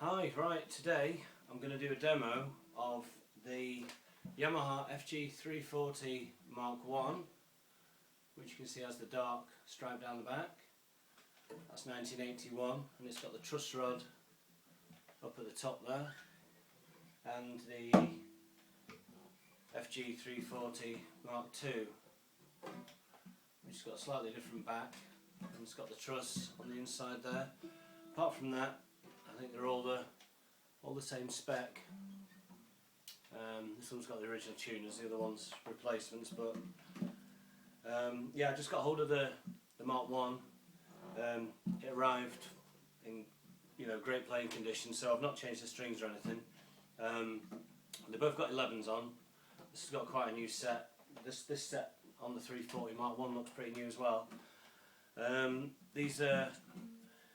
Hi, right, today I'm going to do a demo of the Yamaha FG340 Mark 1, which you can see has the dark stripe down the back. That's 1981, and it's got the truss rod up at the top there, and the FG340 Mark 2, which has got a slightly different back, and it's got the truss on the inside there. Apart from that, I think they're all the same spec. This one's got the original tuners, the other one's replacements. But yeah, I just got hold of the Mark 1. It arrived in great playing condition, so I've not changed the strings or anything. They both got 11s on. This has got quite a new set. This set on the 340 Mark 1 looks pretty new as well. These it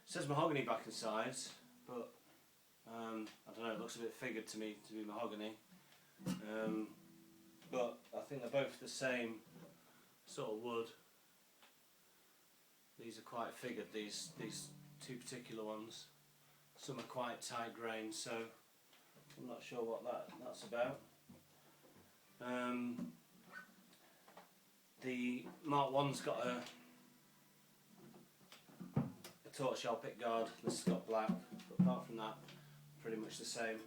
says mahogany back and sides, but I don't know, it looks a bit figured to me to be mahogany. But I think they're both the same sort of wood. These are quite figured, these two particular ones. Some are quite tight grained, so I'm not sure what that's about. The Mark 1's got a tortoiseshell pick guard. This has got black, but apart from that, pretty much the same.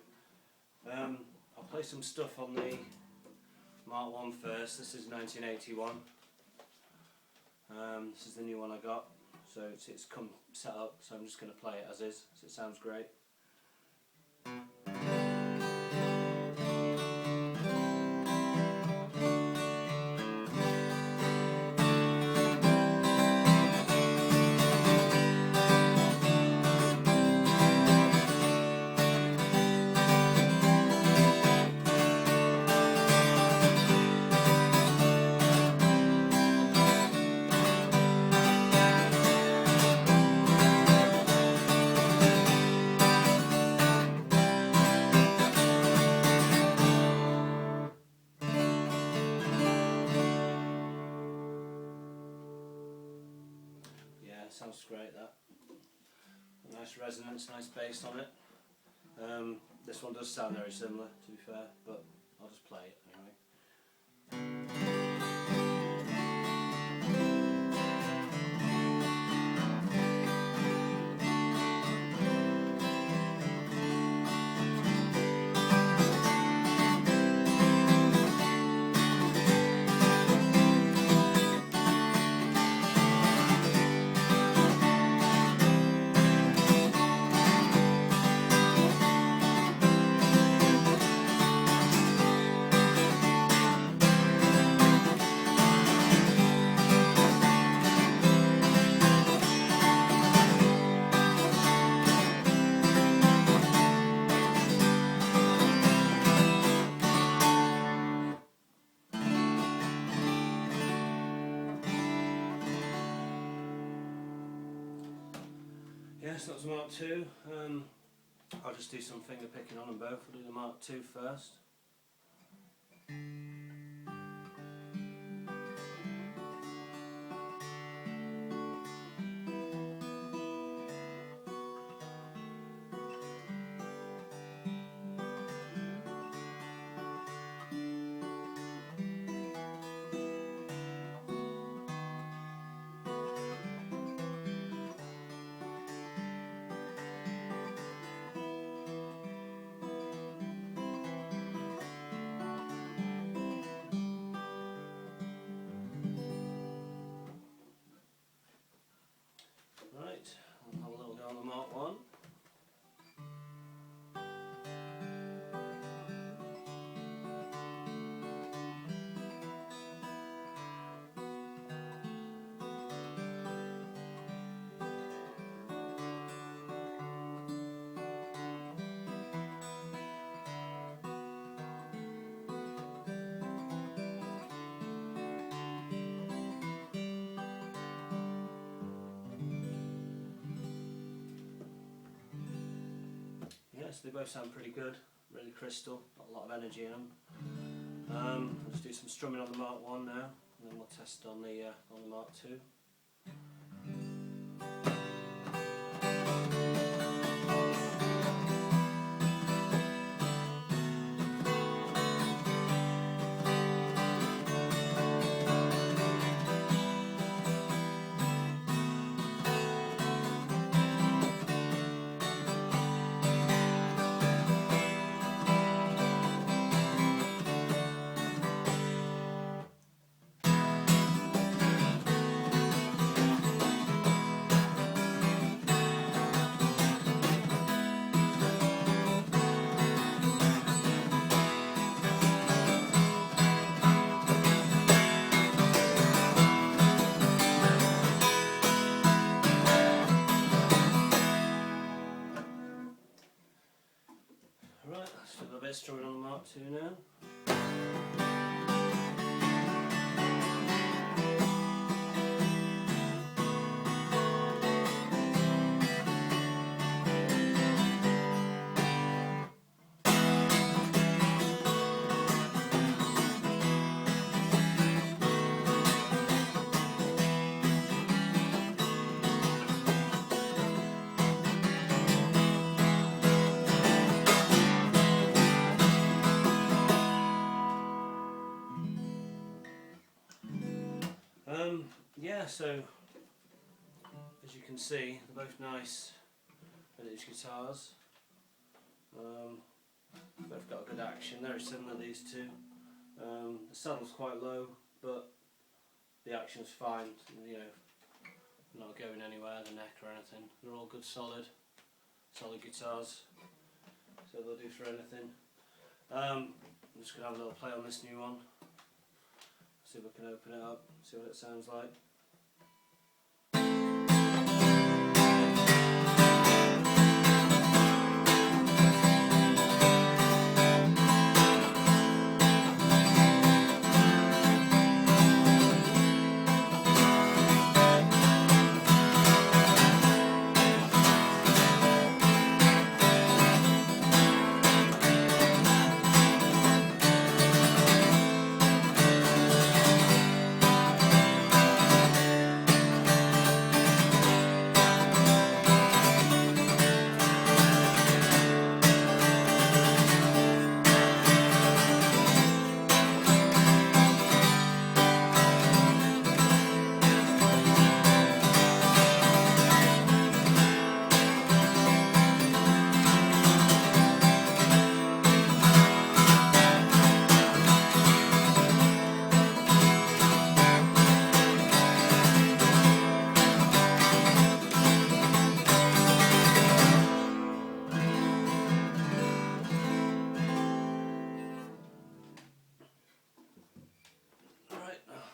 I'll play some stuff on the Mark 1 first. This is 1981. This is the new one I got, so it's come set up, so I'm just going to play it as is, so it sounds great. Sounds great, that. Nice resonance, nice bass on it. This one does sound very similar, to be fair, but I'll just play it anyway. Yes, that was Mark 2. I'll just do some finger picking on them both. We'll do the Mark 2 first. Right, I'll have a little go on the Mark 1. Yes, they both sound pretty good, really crystal, got a lot of energy in them. I'll just do some strumming on the Mark 1 now, and then we'll test on the Mark 2. feel a bit strumming on the Mark II now. Yeah, so as you can see, they're both nice vintage guitars. Both got good action, very similar these two. The saddle's quite low, but the action's fine, you know, not going anywhere, the neck or anything. They're all good solid guitars, so they'll do for anything. I'm just going to have a little play on this new one, see if I can open it up, see what it sounds like.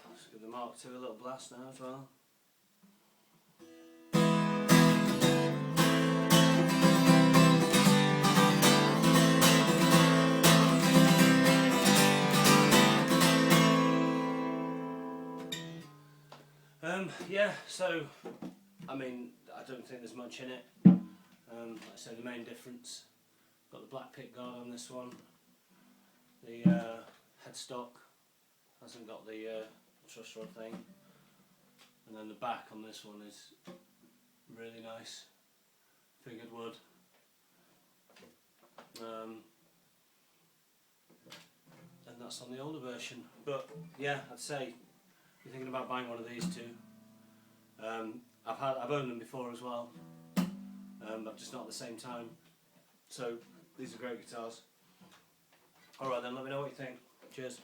Let's give the Mark II a little blast now as well. Yeah, so I mean, I don't think there's much in it. Like I say, the main difference, got the black pick guard on this one. The headstock hasn't got the truss rod thing, and then the back on this one is really nice, figured wood. And that's on the older version. But yeah, I'd say if you're thinking about buying one of these two, I've owned them before as well, but just not at the same time. So these are great guitars. Alright then, let me know what you think. Cheers.